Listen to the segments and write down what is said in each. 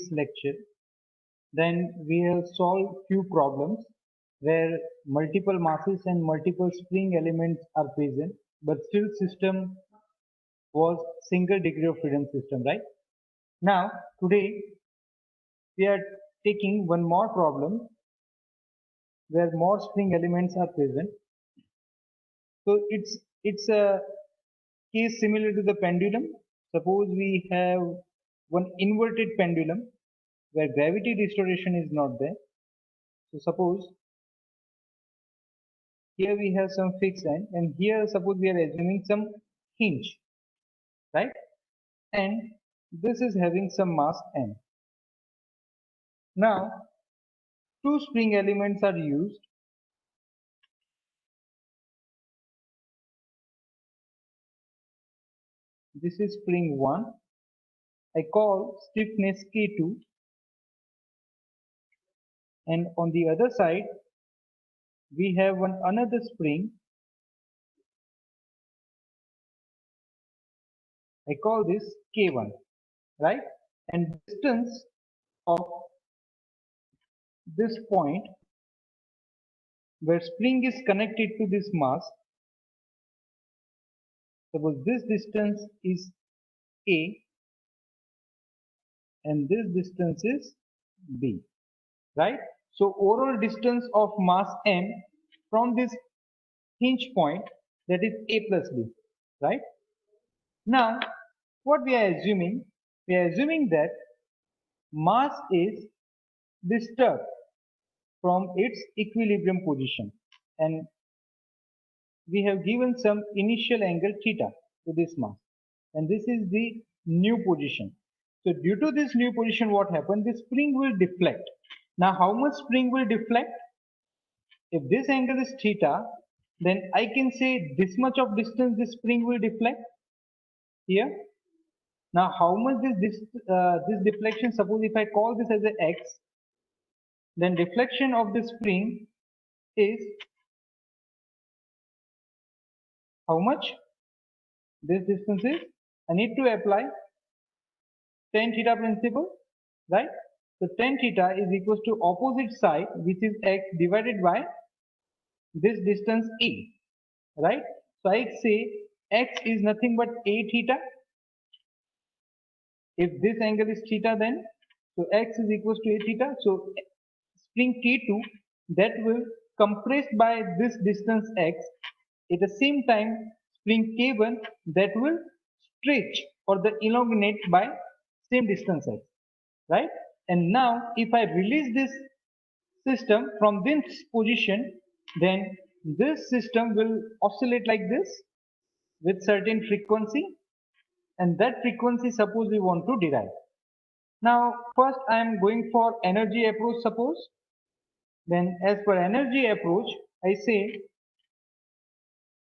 this lecture, then we have solved few problems where multiple masses and multiple spring elements are present, but still system was single degree of freedom system, right? Now, today we are taking one more problem where more spring elements are present. So it's a case similar to the pendulum. Suppose we have one inverted pendulum where gravity restoration is not there. So suppose here we have some fixed end, and here suppose we are assuming some hinge, right? And this is having some mass m. Now two spring elements are used. This is spring 1. I call stiffness K2, and on the other side we have one another spring. I call this K1, right? And distance of this point where spring is connected to this mass, suppose this distance is A and this distance is B, right? So overall distance of mass m from this hinge point, that is A plus B, right? Now what we are assuming? We are assuming that mass is disturbed from its equilibrium position, and we have given some initial angle theta to this mass, and this is the new position. So due to this new position, what happened? The spring will deflect. Now how much spring will deflect? If this angle is theta, then I can say this much of distance this spring will deflect here. Now how much this deflection, suppose if I call this as a x, then deflection of the spring is how much? This distance is, I need to apply tan theta principle, right? So tan theta is equals to opposite side, which is x, divided by this distance a, right? So I say x is nothing but a theta. If this angle is theta, then so x is equals to a theta. So spring K2 that will compress by this distance x, at the same time spring K1 that will stretch or the elongate by same distance x, right? And now if I release this system from this position, then this system will oscillate like this with certain frequency, and that frequency suppose we want to derive. Now first I am going for energy approach. Suppose then as per energy approach, I say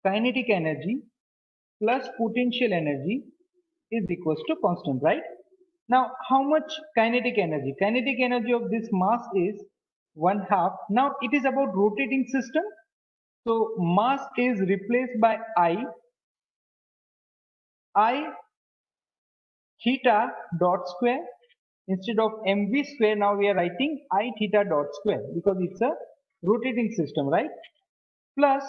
kinetic energy plus potential energy is equals to constant, right? Now how much kinetic energy? Kinetic energy of this mass is 1/2. Now it is about rotating system, so mass is replaced by I theta dot square. Instead of mv square, now we are writing I theta dot square because it's a rotating system, right? Plus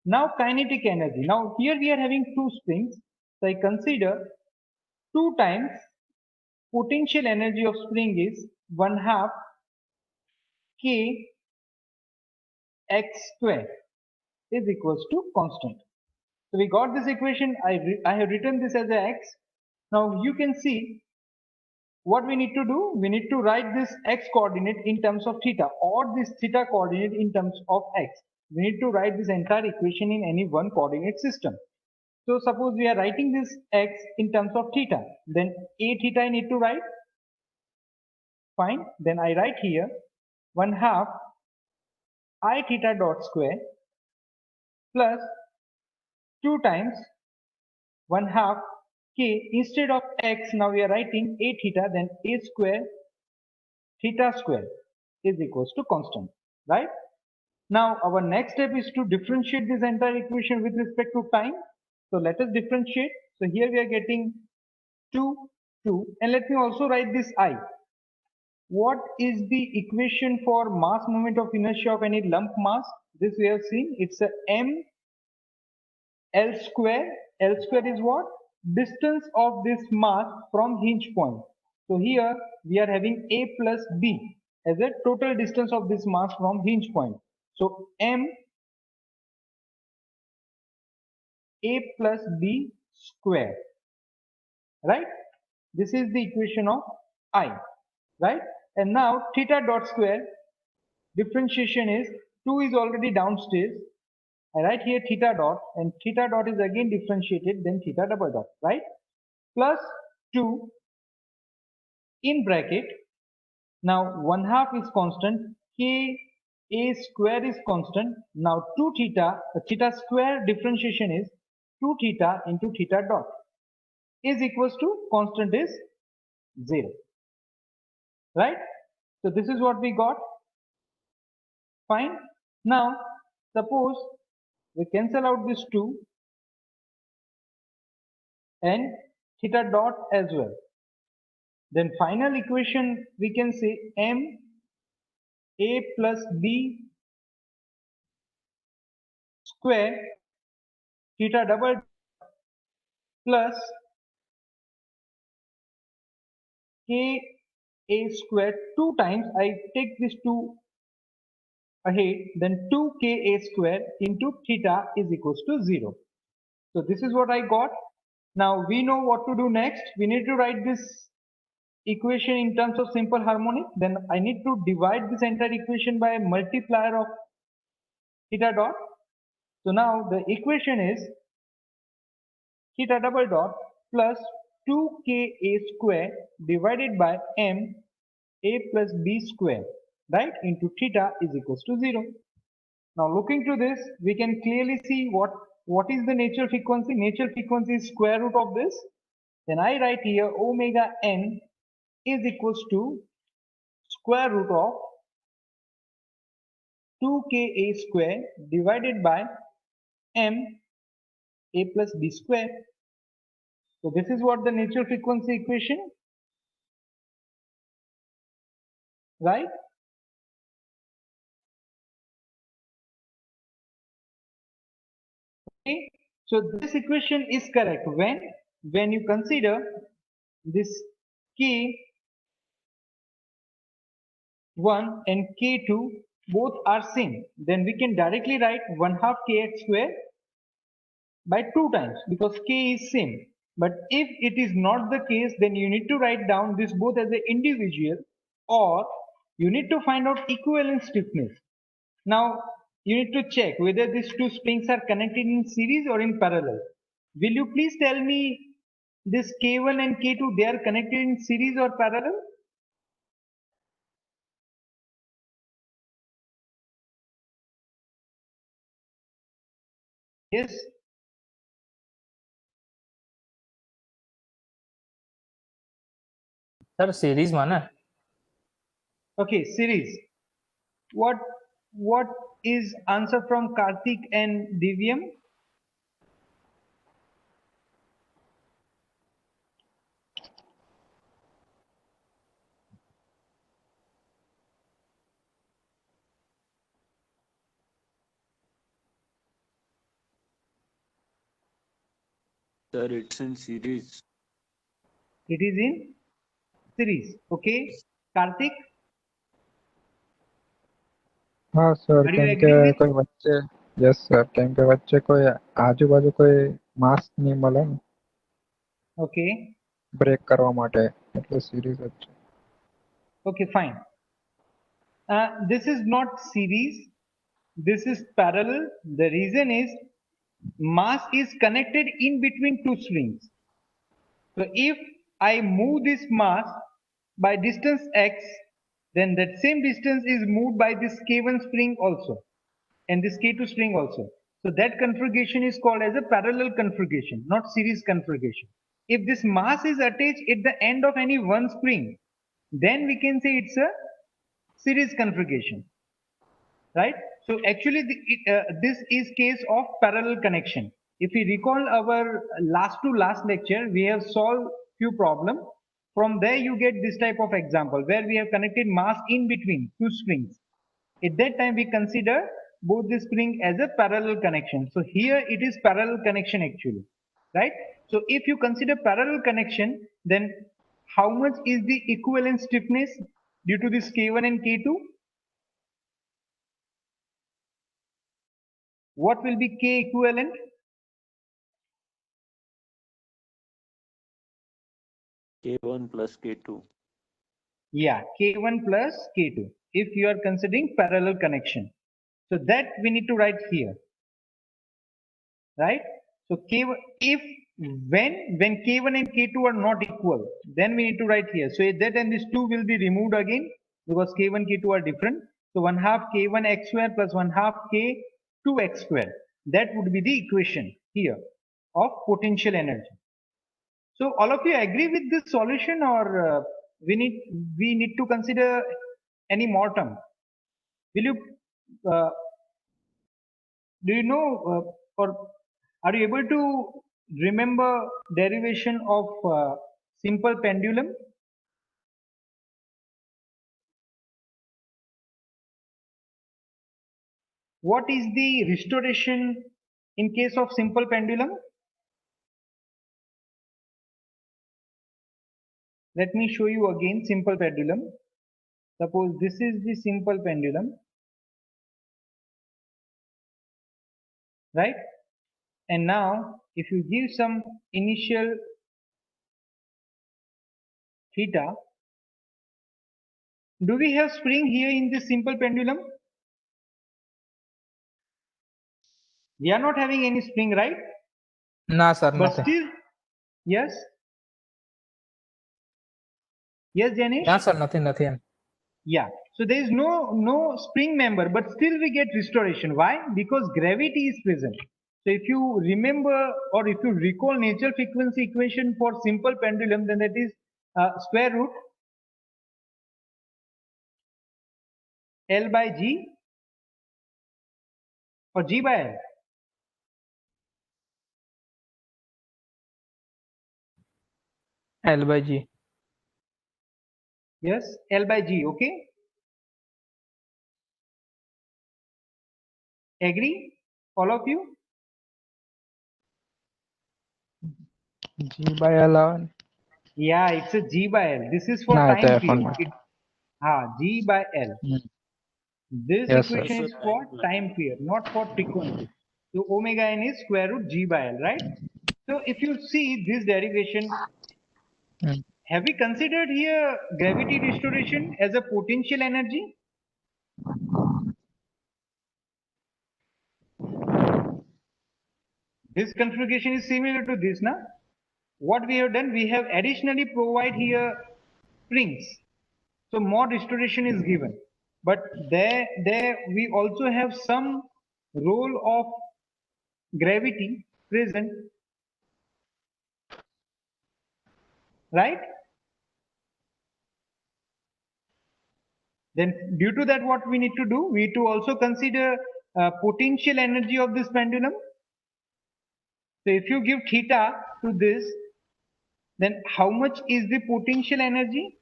now kinetic energy. Now here we are having two springs, so I consider 2 times potential energy of spring is 1/2 k x square is equals to constant. So we got this equation. I have written this as a x. Now you can see what we need to do. We need to write this x coordinate in terms of theta, or this theta coordinate in terms of x. We need to write this entire equation in any one coordinate system. So suppose we are writing this x in terms of theta, then a theta I need to write. Fine. Then I write here 1/2 I theta dot square plus 2 times 1/2 k. Instead of x, now we are writing a theta, then a square theta square is equals to constant, right? Now our next step is to differentiate this entire equation with respect to time. So let us differentiate. So here we are getting 2, 2, and let me also write this I. what is the equation for mass moment of inertia of any lump mass? This we have seen. It's a m L square. L square is what? Distance of this mass from hinge point. So here we are having A plus B as a total distance of this mass from hinge point. So m A plus B square, right? This is the equation of I, right? And now theta dot square differentiation is 2 is already downstairs. I write here theta dot, and theta dot is again differentiated, then theta double dot, right? Plus 2 in bracket. Now 1/2 is constant, k a square is constant. Now 2 theta, theta square differentiation is 2 theta into theta dot is equals to constant is 0, right? So this is what we got. Fine. Now suppose we cancel out this 2 and theta dot as well. Then final equation we can say m a plus b square theta double plus k a square 2 times, I take this 2 ahead, then 2 k a square into theta is equals to 0. So this is what I got. Now we know what to do next. We need to write this equation in terms of simple harmonic. Then I need to divide this entire equation by a multiplier of theta dot. So now the equation is theta double dot plus 2ka square divided by m a plus b square, right, into theta is equals to 0. Now looking to this, we can clearly see what is the natural frequency. Natural frequency is square root of this. Then I write here omega n is equals to square root of 2ka square divided by m a plus b square. So this is what the natural frequency equation, right? Okay. So this equation is correct when you consider this k1 and k2 both are same. Then we can directly write 1/2 kx square by 2 times because k is same. But if it is not the case, then you need to write down this both as an individual, or you need to find out equivalent stiffness. Now you need to check whether these two springs are connected in series or in parallel. Will you please tell me this K1 and K2, they are connected in series or parallel? Yes. Sir series माना Okay, series. What is answer from Karthik and Divyam? Sir, it's in series. It is in series. Okay, Karthik, हाँ sir, are you કેમ કે agree with? કોઈ વચ્ચે yes sir, કેમ કે વચ્ચે કોઈ આજુબાજુ કોઈ માસ નહીં મળે ને Okay, બ્રેક કરવા માટે, એટલે સિરીઝ જ છે. okay, fine. This is not series. This is parallel. The reason is mass is connected in between two strings. So if I move this mass by distance x, then that same distance is moved by this k1 spring also and this k2 spring also. So that configuration is called as a parallel configuration, not series configuration. If this mass is attached at the end of any one spring, then we can say it's a series configuration, right? So actually this is case of parallel connection. If we recall our last lecture, we have solved few problems from there you get this type of example where we have connected mass in between two springs. At that time we consider both the spring as a parallel connection. So here it is parallel connection actually, right? So if you consider parallel connection, then how much is the equivalent stiffness due to this K1 and K2? What will be K equivalent? K1 plus K2. Yeah, K1 plus K2 if you are considering parallel connection. So that we need to write here, right? So K1, if when K1 and K2 are not equal, then we need to write here. So at that time these two will be removed again because K1, K2 are different. So 1/2 K1 x square plus 1/2 K2 x square. That would be the equation here of potential energy. So all of you agree with this solution, or we need to consider any more term? Will you uh, do you know or are you able to remember derivation of simple pendulum? What is the restoration in case of simple pendulum? Let me show you again simple pendulum. Suppose this is the simple pendulum, right? And now if you give some initial theta, do we have spring here in this simple pendulum? We are not having any spring, right? Nah, sir, But nothing. still, yes. Yes, Janish? Yeah, sir, nothing. Yeah. So there is no spring member, but still we get restoration. Why? Because gravity is present. So if you remember or if you recall natural frequency equation for simple pendulum, then that is square root L by G or G by L. L by G. Yes, L by G. Okay. Agree? All of you? G by L. Yeah, it's a G by L. This is for Nah, it's time F period. on. G by L. This Yes, sir. equation is for time period, not for frequency. So omega n is square root G by L, right? So if you see this derivation, Mm. have we considered here gravity restoration as a potential energy? This configuration is similar to this, na? What we have done, we have additionally provide here springs. So more restoration is given. But there we also have some role of gravity present, right? Then due to that, what we need to do, we need to also consider potential energy of this pendulum. So if you give theta to this, then how much is the potential energy?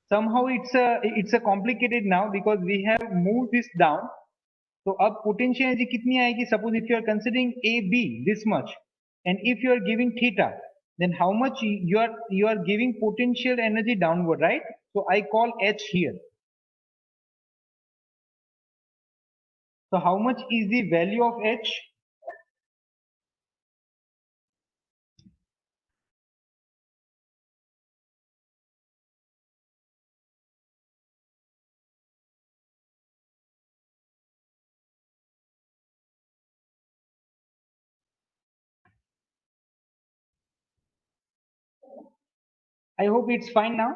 Somehow it's a complicated now because we have moved this down. So अब potential energy कितनी आएगी? Suppose if you are considering AB this much, and if you are giving theta, then how much you are giving potential energy downward, right? So I call H here. So how much is the value of H? I hope it's fine now.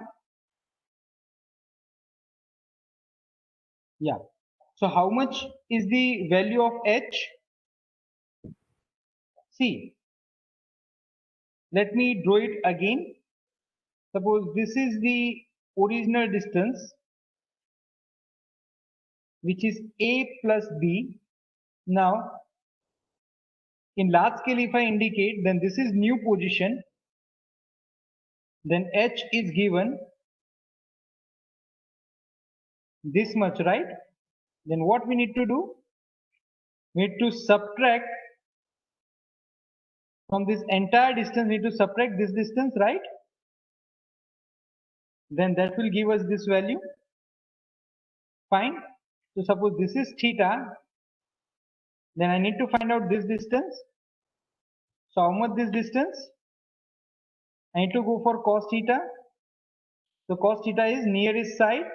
Yeah. So how much is the value of H? See, let me draw it again. Suppose this is the original distance, which is A plus B. Now, in large scale, if I indicate, then this is new position. then h is given this much, right? Then what we need to do? We need to subtract from this entire distance, we need to subtract this distance, right? Then that will give us this value. Fine. So suppose this is theta, then I need to find out this distance. So how much this distance? I need to go for cos theta. So cos theta is nearest side.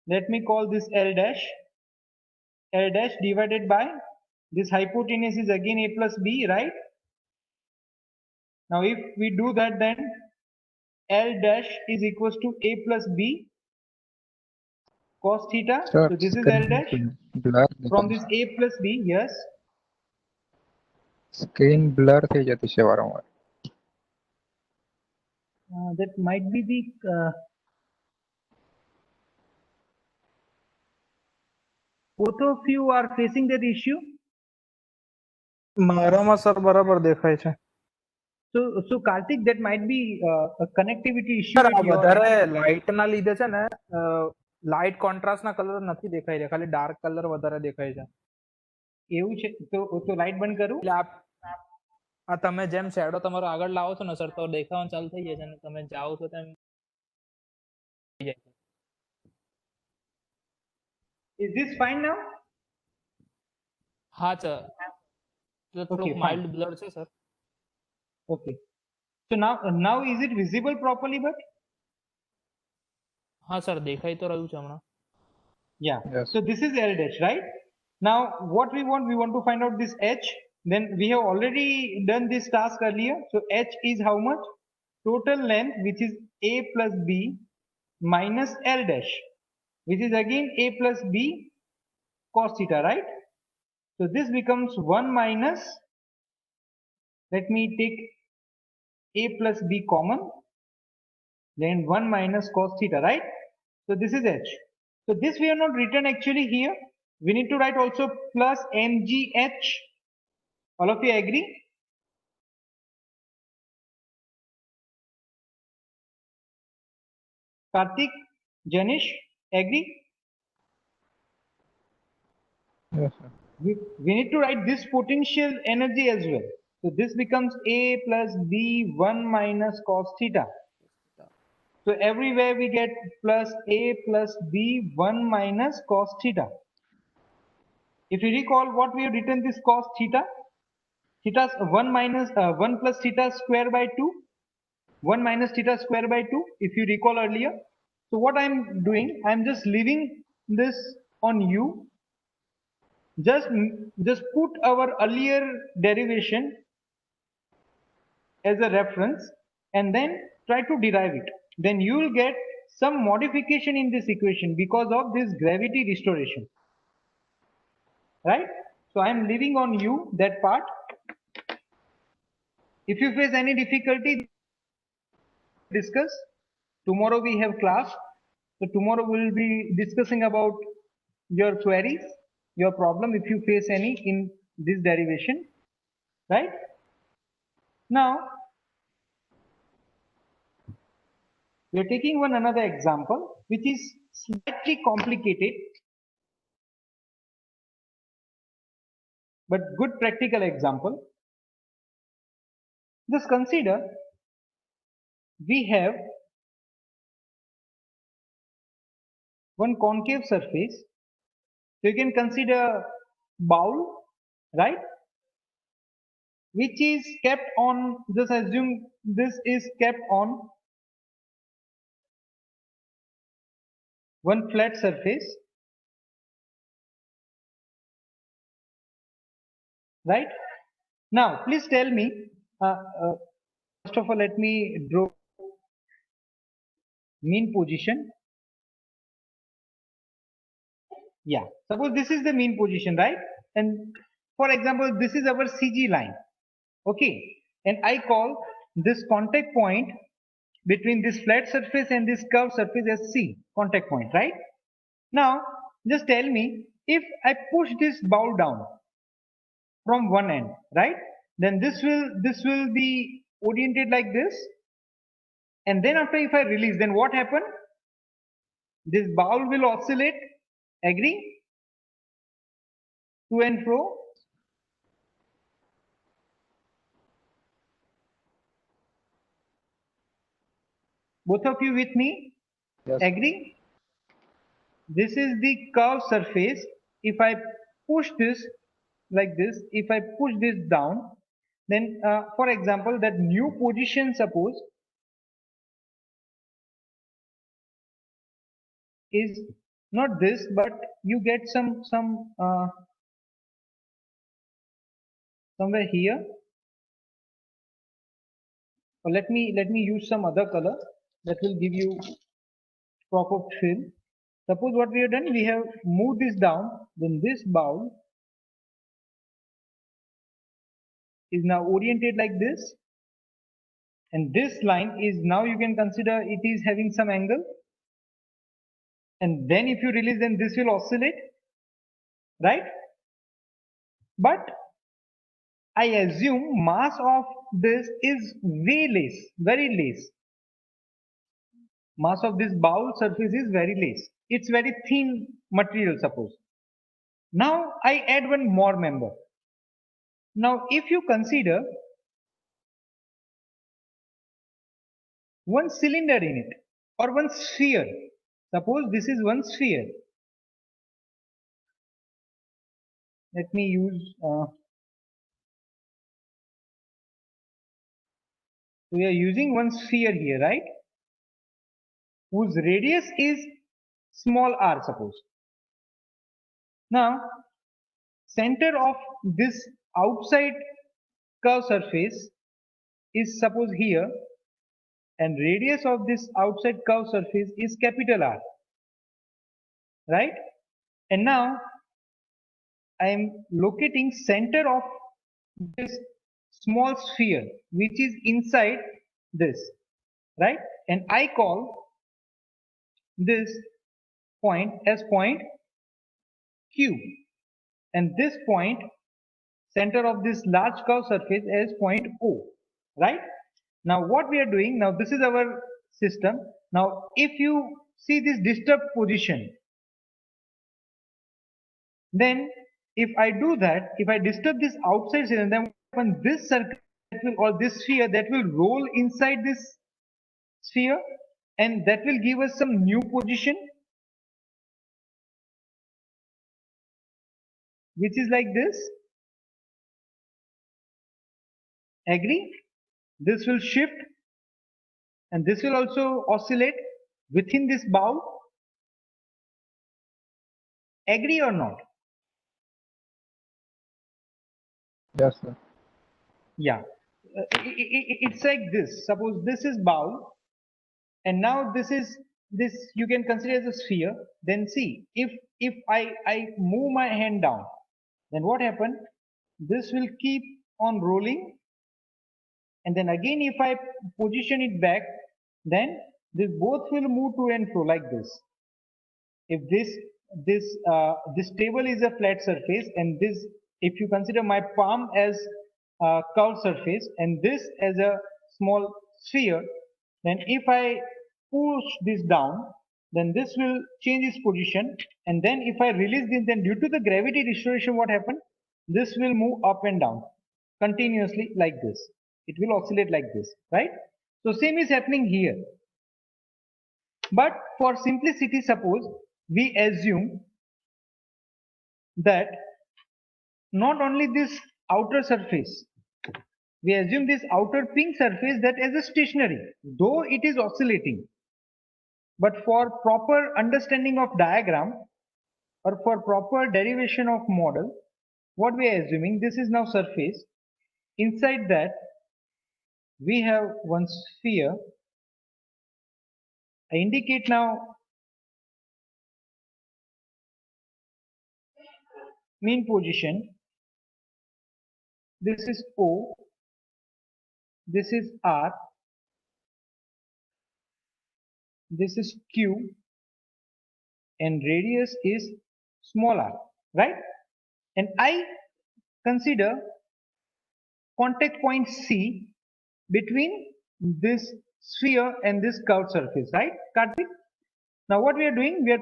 Let me call this L dash. L dash divided by this hypotenuse is again a plus b, right? Now if we do that, then L dash is equals to a plus b cos theta. Sir, So this is L dash blur from this a plus b. Yes. Screen blur થઈ જતી છે વારંવાર. That might be the both of you are facing that issue. મારામાં sir બરાબર દેખાય છે. So Karthik, that might be a connectivity issue. Sir આ with your- વધારે લાઇટ ના લીધે છે ને, લાઇટ કોન્ટ્રાસ્ટ ના કલર નથી દેખાઈ રહ્યા, ખાલી ડાર્ક કલર વધારે દેખાય છે. એવું છે તો લાઇટ બંધ કરું. એટલે આ તમે જેમ શેડો તમારો આગળ લાવો છો ને સર, તો દેખાવાનું ચાલુ થઈ જાય છે, અને તમે જાઓ છો તેમ થઈ જાય છે. Is this fine now? હા સર, તો Okay, થોડુંક fine. માઇલ્ડ બ્લર છે sir. Okay. So now is it visible properly? But હા સર, દેખાઈ તો રહ્યું છે હમણાં. yeah. Yes. So this is L dash, right? Now what we want to find out this h. Then we have already done this task earlier. So h is how much? Total length, which is a plus b minus L dash, which is again a plus b cos theta, right? So this becomes 1 minus, let me take a plus b common, then 1 minus cos theta, right? So this is h. So this we have not written actually here. We need to write also plus mgh. All of you agree? Karthik, Janish, agree? Yes, sir. We need to write this potential energy as well. So this becomes a plus b 1 minus cos theta. So everywhere we get plus a plus b 1 minus cos theta. If you recall what we have written this cos theta, theta 1 minus 1 plus theta square by 2, 1 minus theta square by 2, if you recall earlier. So what I'm doing, I'm just leaving this on u. Just put our earlier derivation as a reference and then try to derive it. Then you will get some modification in this equation because of this gravity restoration. Right? So I am leaving on you that part. If you face any difficulty, discuss. Tomorrow we have class. So tomorrow we will be discussing about your queries, your problem if you face any in this derivation. Right? Now, we are taking another example which is slightly complicated but good practical example. Just consider we have one concave surface. So you can consider bowl, right? Which is kept on, just assume this is kept on one flat surface, right? Now, please tell me, first of all, let me draw mean position. Yeah, suppose this is the mean position, right? And for example, this is our CG line. Okay, and I call this contact point between this flat surface and this curved surface as C, contact point, right? Now, just tell me, if I push this bowl down from one end, right? Then this will be oriented like this, And then after if I release, then what happen? This ball will oscillate, agree? To and fro. Both of you with me? Yes. Agree? This is the curved surface. If I push this like this, if I push this down, then for example, that new position, suppose, is not this, but you get somewhere here. Or let me use some other color that will give you proper feel. Suppose what we have done, we have moved this down, then this bowl is now oriented like this, and this line is now, you can consider it is having some angle, and then if you release, then this will oscillate, right? But I assume mass of this is way less, very less. Mass of this bowl surface is very less. It's very thin material, suppose. Now I add one more member. Now if you consider one cylinder in it, or one sphere, suppose this is one sphere. Let me use we are using one sphere here, right? Whose radius is small r, suppose. Now center of this outside curved surface is suppose here, and radius of this outside curved surface is capital R, right? And now I am locating center of this small sphere which is inside this, right? And I call this point as point Q, and this point, center of this large curved surface, as point O, right? Now what we are doing, now this is our system. Now if you see this disturbed position, then if I do that, if I disturb this outside cylinder, then when this circle or this sphere that will roll inside this sphere, and that will give us some new position, which is like this. Agree? This will shift, and this will also oscillate within this bowl. Agree or not? Yes, sir. Yeah. It's like this. Suppose this is bowl, and now this is this, you can consider as a sphere. Then see, if I move my hand down, then what happened? This will keep on rolling, and then again if I position it back, then this both will move to and fro like this. If this table is a flat surface, and this, if you consider my palm as a curved surface and this as a small sphere, then if I push this down, then this will change its position, and then if I release this, then due to the gravity restoration, what happened? This will move up and down continuously like this. It will oscillate like this, right? So same is happening here. But for simplicity, suppose we assume that not only this outer surface, we assume this outer pink surface that as a stationary, though it is oscillating. But for proper understanding of diagram, or for proper derivation of model, what we are assuming, this is now surface. Inside that we have one sphere. I indicate now mean position. This is O, this is R, this is Q, and radius is small r, right? And I consider contact point C between this sphere and this curved surface, right, Karthik? Now what we are doing, we are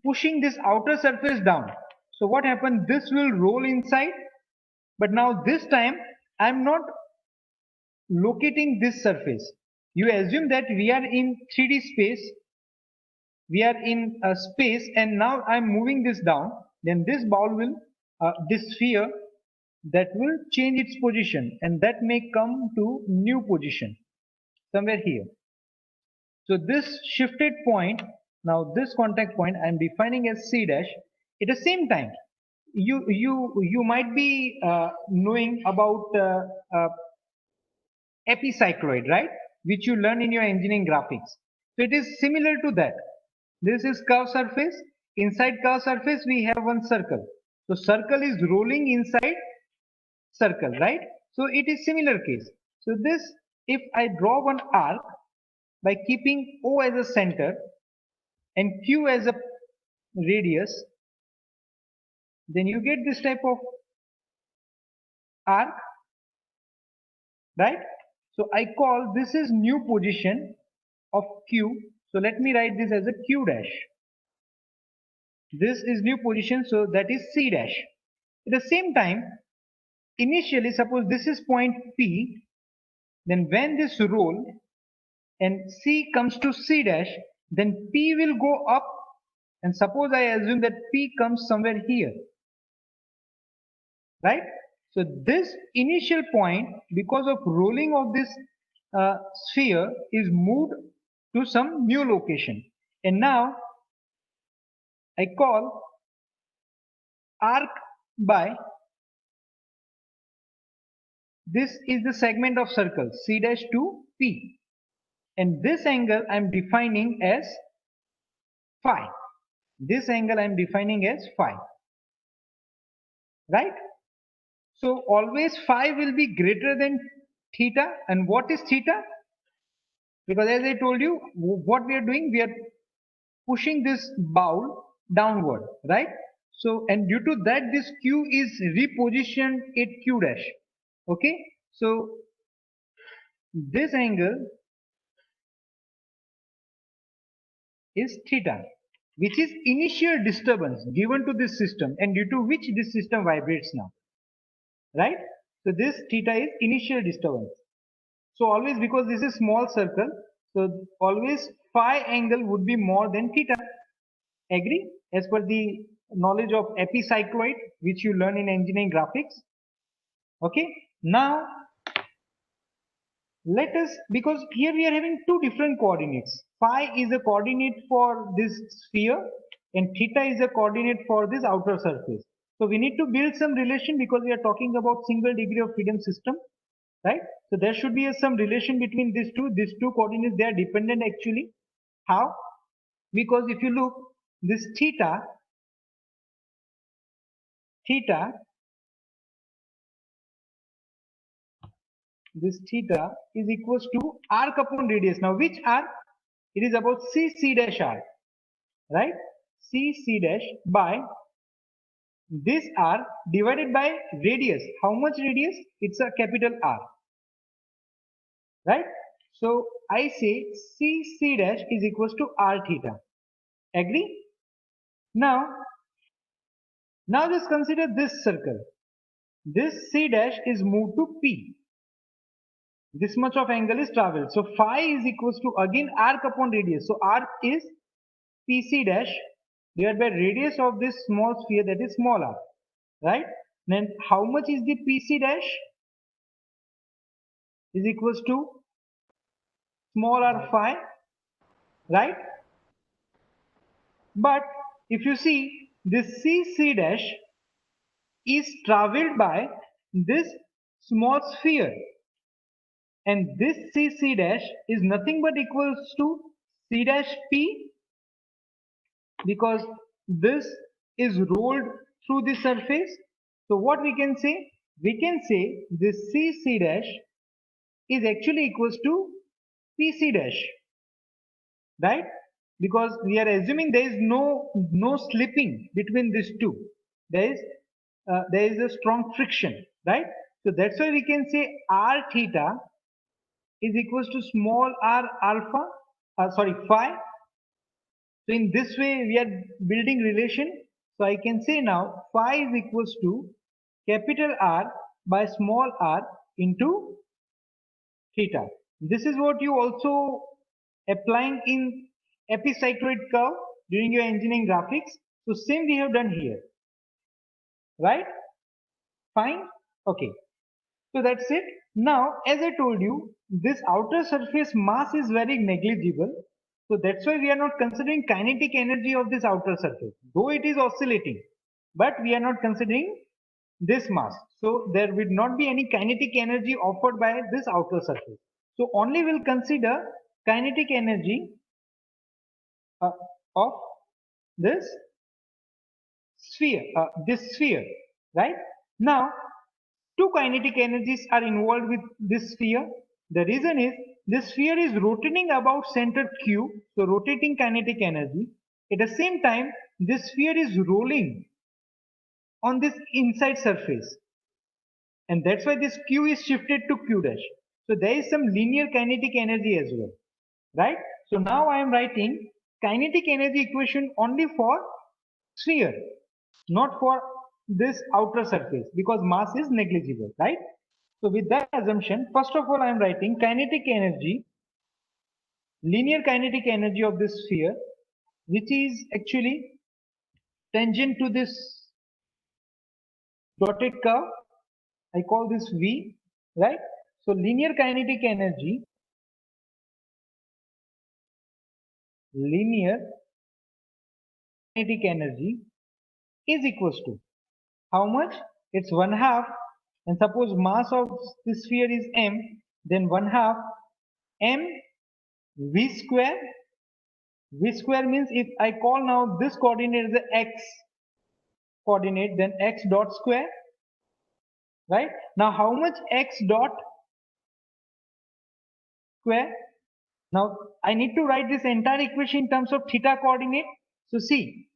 pushing this outer surface down. So what happened? This will roll inside, but now this time I'm not locating this surface. You assume that we are in 3D space, we are in a space, and now I'm moving this down. Then this ball will, this sphere, that will change its position, and that may come to new position somewhere here. So this shifted point, now this contact point I'm defining as C dash. At the same time, you might be knowing about epicycloid, right, which you learn in your engineering graphics. So it is similar to that. This is curved surface. Inside curved surface we have one circle. So circle is rolling inside circle, right? So it is similar case. So this, if I draw one arc by keeping O as a center and Q as a radius, then you get this type of arc, right? So I call this is new position of Q. So let me write this as a Q dash. This is new position, so that is C dash. At the same time, initially suppose this is point P, then when this roll and C comes to C dash, then P will go up, and suppose I assume that P comes somewhere here, right? So this initial point, because of rolling of this sphere, is moved to some new location, and now I call arc by, this is the segment of circle C dash to P, and this angle I'm defining as phi. This angle I'm defining as phi, right? So always phi will be greater than theta. And what is theta? Because as I told you, what we are doing, we are pushing this bowl downward, right? So, and due to that, this Q is repositioned at Q dash. Okay, so this angle is theta, which is initial disturbance given to this system and due to which this system vibrates now, right? So this theta is initial disturbance. So always, because this is small circle, so always phi angle would be more than theta. Agree? As per the knowledge of epicycloid, which you learn in engineering graphics. Okay, now let us, because here we are having two different coordinates. Phi is a coordinate for this sphere and theta is a coordinate for this outer surface. So we need to build some relation, because we are talking about single degree of freedom system, right? So there should be some relation between these two coordinates. They are dependent actually. How? Because if you look, this theta is equals to arc upon radius. Now which arc? It is about C dash arc, right? C dash by this arc divided by radius. How much radius? It's a capital R, right? So I say C dash is equals to R theta. Agree? Now just consider this circle. This C dash is moved to P. This much of angle is traveled. So phi is equals to again arc upon radius. So arc is PC dash divided by radius of this small sphere, that is small r, right? Then how much is the PC dash? Is equals to small r phi, right? But if you see, this C dash is traveled by this small sphere, and this C dash is nothing but equals to C dash P, because this is rolled through the surface. So what we can say? We can say this C dash is actually equals to PC dash, right? Because we are assuming there is no slipping between these two. There is a strong friction, right? So that's why we can say R theta is equals to small r alpha, phi. So in this way we are building relation. So I can say now phi is equals to capital R by small r into theta. This is what you also applying in epicycloid curve during your engineering graphics. So same we have done here, right? Fine. Okay, so that's it. Now as I told you, this outer surface mass is very negligible, so that's why we are not considering kinetic energy of this outer surface, though it is oscillating, but we are not considering this mass. So there will not be any kinetic energy offered by this outer surface. So only we'll consider kinetic energy of this sphere, right? Now two kinetic energies are involved with this sphere. The reason is this sphere is rotating about center Q, so rotating kinetic energy. At the same time, this sphere is rolling on this inside surface, and that's why this Q is shifted to Q dash. So there is some linear kinetic energy as well, right? So now I am writing kinetic energy equation only for sphere, not for this outer surface, because mass is negligible, right? So with that assumption, first of all, I am writing kinetic energy, linear kinetic energy of this sphere, which is actually tangent to this dotted curve. I call this V, right? So linear kinetic energy is equals to how much? It's 1/2, and suppose mass of this sphere is m, then 1/2 m v square. V square means if I call now this coordinate as the x coordinate, then x dot square, right? Now how much x dot square? Now I need to write this entire equation in terms of theta coordinate. So see,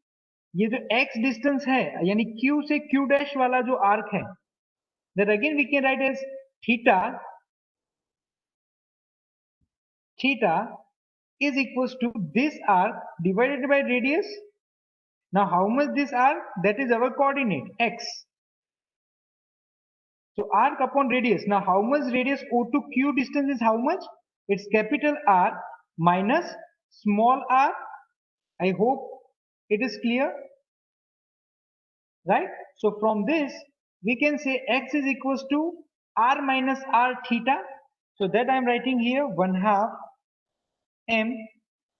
ये जो x distance है यानी q से q dash वाला जो arc है, that again we can write as theta is equals to this arc divided by radius. Now how much this arc? That is our coordinate x. So arc upon radius. Now how much radius O to Q distance is how much? It's capital R minus small r. I hope it is clear, right? So from this we can say x is equals to r minus r theta. So that I am writing here 1/2 m,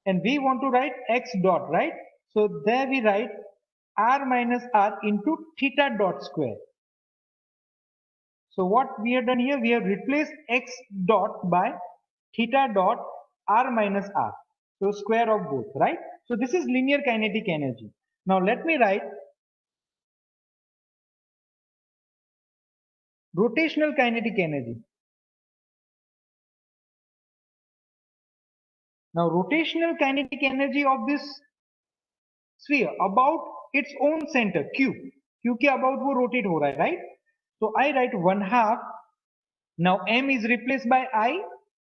and we want to write x dot, right? So there we write r minus r into theta dot square. So what we have done here, we have replaced x dot by theta dot r minus r. So square of both, right? So this is linear kinetic energy. Now let me write rotational kinetic energy. Now rotational kinetic energy of this sphere about its own center Q. Q के about वो rotate हो रहा है, right? So I write 1/2. Now m is replaced by I,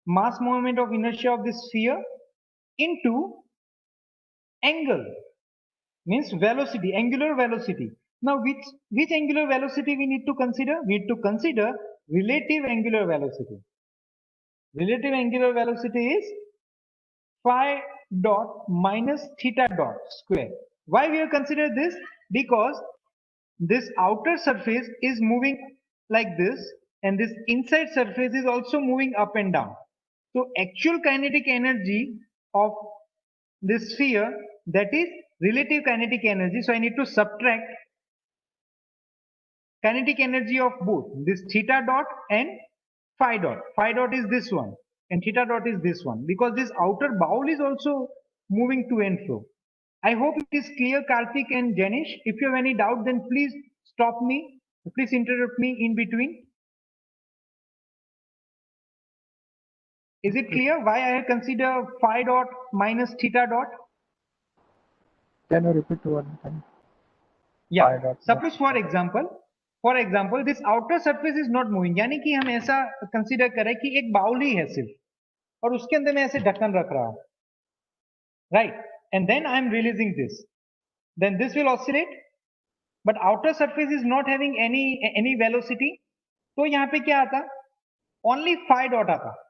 mass moment of inertia of this sphere, into angle, means velocity, angular velocity. Now which angular velocity we need to consider? We need to consider relative angular velocity. Relative angular velocity is phi dot minus theta dot square. Why we have considered this? Because this outer surface is moving like this, and this inside surface is also moving up and down. So actual kinetic energy of this sphere, that is relative kinetic energy. So I need to subtract kinetic energy of both this theta dot and phi dot. Phi dot is this one and theta dot is this one, because this outer bowl is also moving to and fro. I hope it is clear, Karthik and Janish. If you have any doubt, then please stop me. Please interrupt me in between. Is it clear why I have considered phi dot minus theta dot? Can you repeat one time? Yeah. Phi dot Suppose for example, this outer surface is not moving. यानी कि हम ऐसा consider करें कि एक bowl ही है सिर्फ, और उसके अंदर मैं ऐसे ढक्कन रख रहा हूं, right, and then I am releasing this, then this will oscillate, but outer surface is not having any velocity, तो यहाँ पे क्या आता, ओनली phi डॉट आता,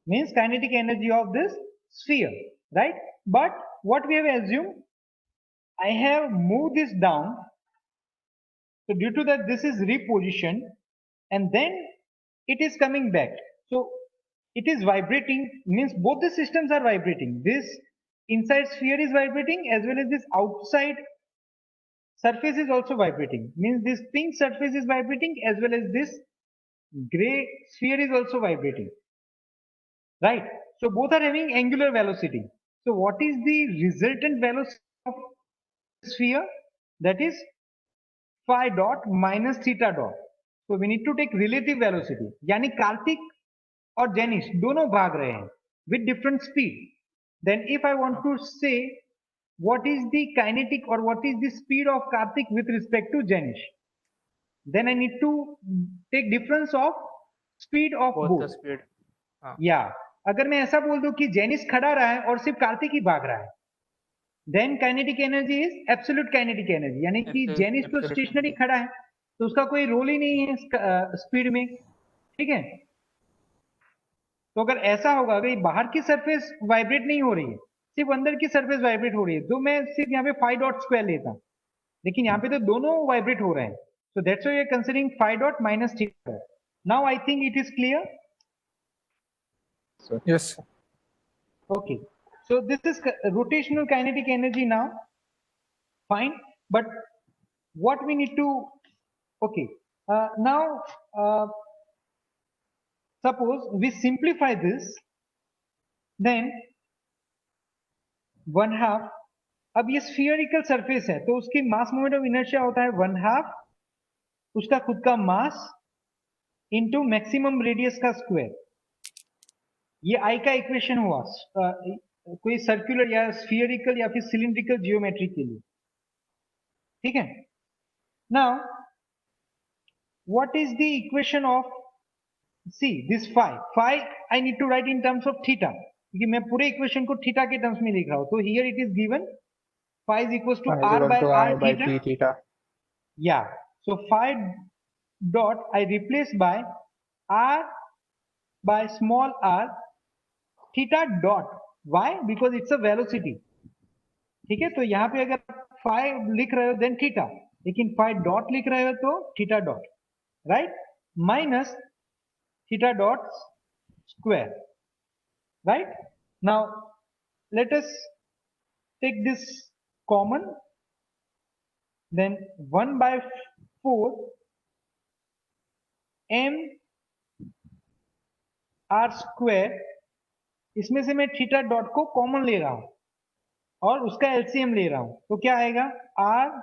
means kinetic energy of this sphere, right? But what we have assumed, I have moved this down, so due to that this is repositioned, and then it is coming back, so it is vibrating, means both the systems are vibrating, this inside sphere is vibrating as well as this outside surface is also vibrating, means this pink surface is vibrating as well as this gray sphere is also vibrating, right? So both are having angular velocity. So what is the resultant velocity of sphere? That is phi dot minus theta dot. So we need to take relative velocity. यानी कार्तिक और जेनिश दोनों भाग रहे हैं with different speed. Then if I want to say what is the kinetic or what is the speed of Karthik with respect to Janish, then I need to take difference of speed of both the both. speed. हाँ. या अगर मैं ऐसा बोल दूं कि Janice खड़ा रहा है और सिर्फ कार्तिक ही भाग रहा है, then kinetic energy is absolute kinetic energy, यानी कि जेनिस तो Absolute स्टेशनरी kinetic. खड़ा है तो उसका कोई रोल ही नहीं है स्पीड में, ठीक है। तो अगर ऐसा होगा, अगर बाहर की सरफेस वाइब्रेट नहीं हो रही है, सिर्फ अंदर की सरफेस वाइब्रेट हो रही है, तो मैं सिर्फ यहाँ पे फाइव डॉट स्क्वायर लेता, लेकिन यहाँ पे तो दोनों वाइब्रेट हो रहे हैं, so that's why we are considering phi dot minus theta. Now I think it is clear. Yes. Okay, so this is rotational kinetic energy now, fine, but what we need to, okay, now suppose we simplify this, then 1/2, अब ये spherical surface है तो उसकी mass moment of inertia होता है 1/2 उसका खुद का mass into maximum radius का square, ये I का इक्वेशन हुआ कोई सर्कुलर या स्फीयरिकल या फिर सिलिंड्रिकल जियोमेट्री के लिए, ठीक है। Now what is the equation of, see this phi I need to write in terms of theta, क्योंकि मैं पूरे इक्वेशन को थीटा के टर्म्स में लिख रहा हूं, तो here it is given phi is equal to r by r theta, या so phi dot I replace by r by small r theta dot, why, because it's a velocity, ठीक है। तो यहाँ पे अगर फाई लिख रहे हो देन थीटा, लेकिन फाई डॉट लिख रहे हो तो theta dot, right, minus theta dot square, right. Now let us take this common, then 1/4 m r square, इसमें से मैं थीटा डॉट को कॉमन ले रहा हूं और उसका एलसीएम ले रहा हूं, तो क्या आएगा, r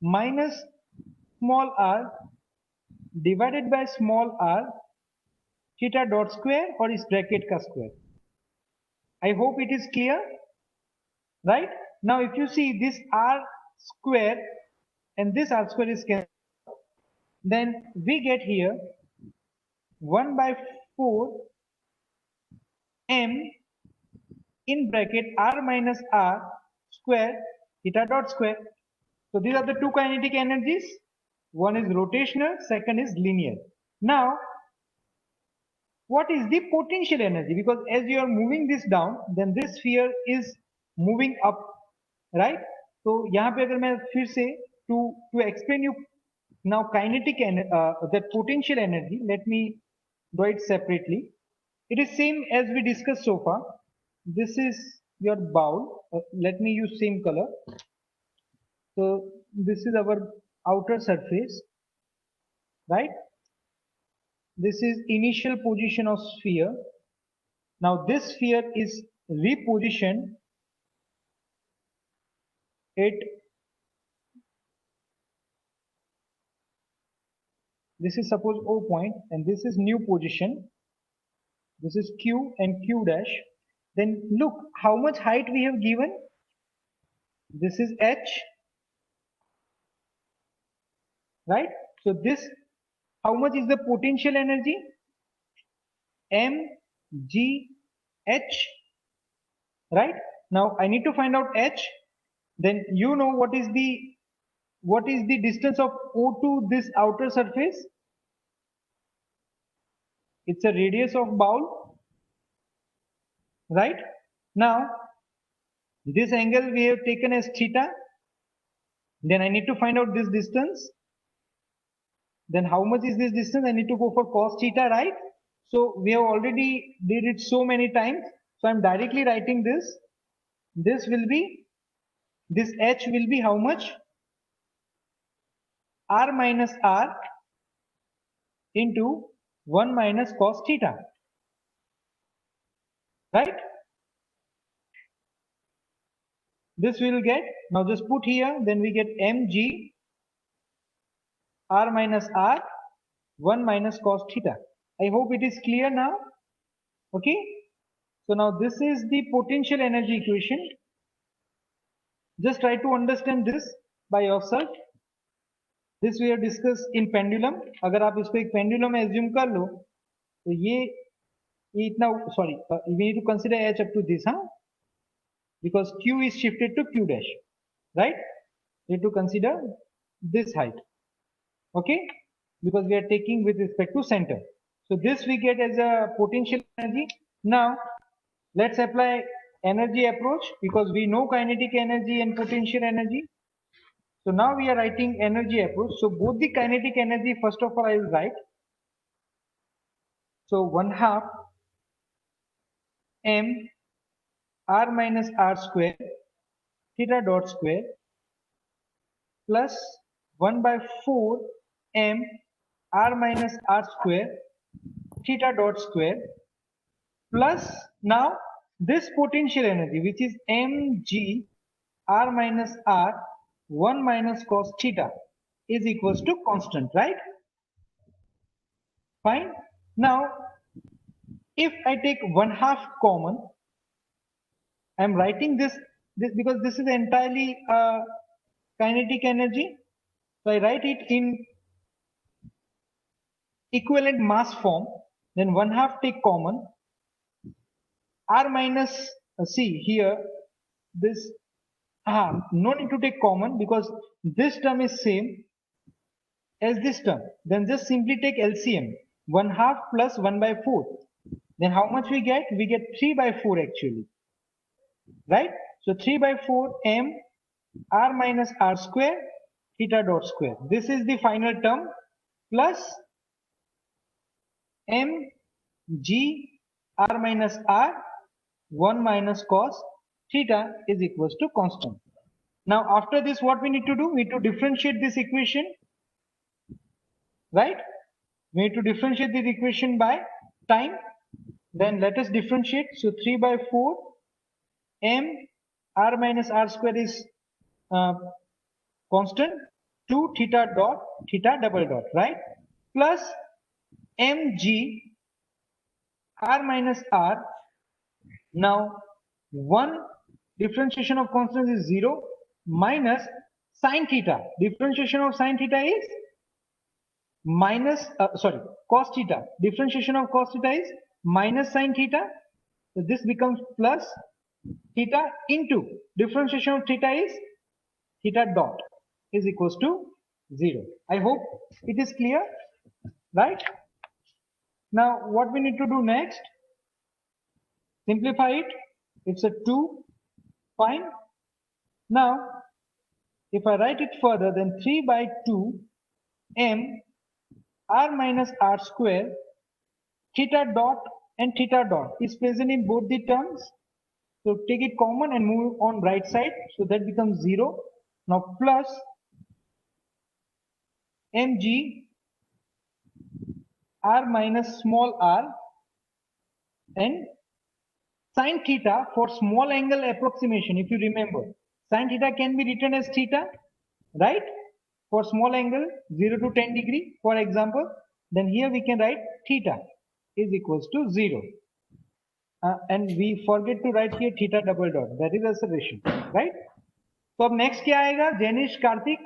minus small r divided by small r theta dot square और इस ब्रैकेट का square. I hope it is clear, right. Now if you see this r square and this r square is cancel, then we get here 1/4 m in bracket r minus r square theta dot square. So these are the two kinetic energies. One is rotational, second is linear. Now, what is the potential energy? Because as you are moving this down, then this sphere is moving up, right? So यहाँ पे अगर मैं फिर से to explain you now kinetic and that potential energy, let me draw it separately. It is same as we discussed so far. This is your bowl. Let me use same color. So this is our outer surface, right? This is initial position of sphere. Now this sphere is repositioned at, this is suppose O point and this is new position. This is Q and Q dash. Then look how much height we have given. This is H, right? So this, how much is the potential energy? M G h, right? Now I need to find out h. Then you know what is the distance of O to this outer surface? It's a radius of bowl, right? Now this angle we have taken as theta. Then I need to find out this distance. Then how much is this distance? I need to go for cos theta, right? So we have already did it so many times. So I'm directly writing this. This h will be how much? R minus R into 1 minus cos theta, right? This we will get. Now just put here, then we get mg R minus R 1 minus cos theta. I hope it is clear now. Okay. So now this is the potential energy equation. Just try to understand this by yourself. This we have discussed in pendulum. अगर आप इसको एक pendulum में assume कर लो, तो ये इतना sorry, we need to consider h up to this, huh? Because q is shifted to q dash, right? We need to consider this height, okay? Because we are taking with respect to center. So this we get as a potential energy. Now let's apply energy approach because we know kinetic energy and potential energy. So now we are writing energy approach. So both the kinetic energy, first of all, I will write. So 1/2 m r minus r square theta dot square plus 1/4 m r minus r square theta dot square plus now this potential energy which is mg r minus r 1 minus cos theta is equals to constant, right? Fine. Now if I take 1/2 common, I'm writing this because this is entirely kinetic energy. So I write it in equivalent mass form. Then 1/2 take common. R minus see here this no need to take common because this term is same as this term. Then just simply take LCM. 1/2 plus 1/4. Then how much we get? We get 3/4 actually. Right? So 3/4 m r minus r square theta dot square. This is the final term plus m g r minus r 1 minus cos theta is equals to constant. Now after this what we need to do? We need to differentiate this equation, right? We need to differentiate this equation by time. Then let us differentiate. So 3/4 m r minus r square is constant 2 theta dot theta double dot, right? Plus mg r minus r. Now one differentiation of constant is 0 minus sine theta. Differentiation of sine theta is minus cos theta. Differentiation of cos theta is minus sine theta. So this becomes plus theta into differentiation of theta is theta dot is equals to 0. I hope it is clear, right? Now what we need to do next? Simplify it. It's a 2. Fine. Now if I write it further, then 3/2 m r minus r square theta dot and theta dot is present in both the terms. So take it common and move on right side. So that becomes 0. Now plus mg r minus small r and sine theta for small angle approximation. If you remember, sine theta can be written as theta, right? For small angle 0 to 10 degree, for example. Then here we can write theta is equals to 0. And we forget to write here theta double dot. That is acceleration, right? So next क्या आएगा? Janish, Karthik.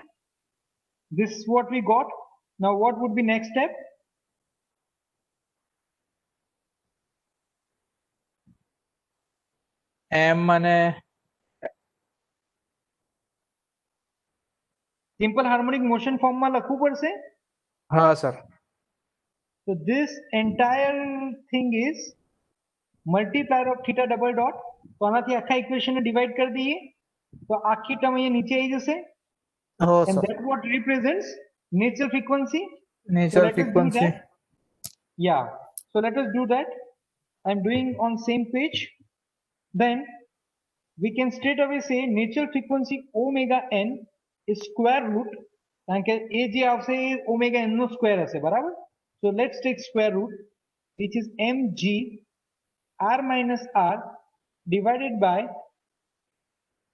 This is what we got. Now what would be next step? એમ અને simple harmonic motion ફોર્મમાં લખવું પડશે. હા sir. So this entire thing is multiplier of theta double dot. તો આનાથી આખા ઇક્વેશન ને ડિવાઈડ કરી દઈએ તો આખી ટર્મ અહીંયા નીચે આવી જશે. હો And sir. that what represents natural frequency. Natural let us do frequency. that. Yeah. So let us do that. I'm doing on same page. Then we can straight away say natural frequency omega n is square root. કારણ કે એ જે આવશે એ omega n નો square હશે બરાબર. So let's take square root which is mg r minus r divided by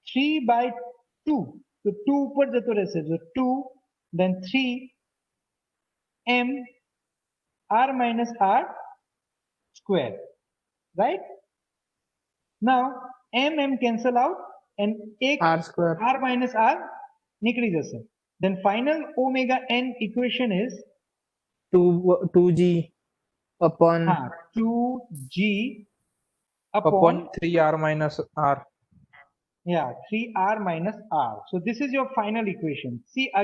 3/2. So 2 ઉપર જતો રહેશે. So 2 then 3 m r minus r square, right? Now m cancel out and एक R square. r minus r નીકળી જશે. Then final omega n equation is 2g upon 2g upon upon 3r minus r. 3r minus r. So this is your final equation. See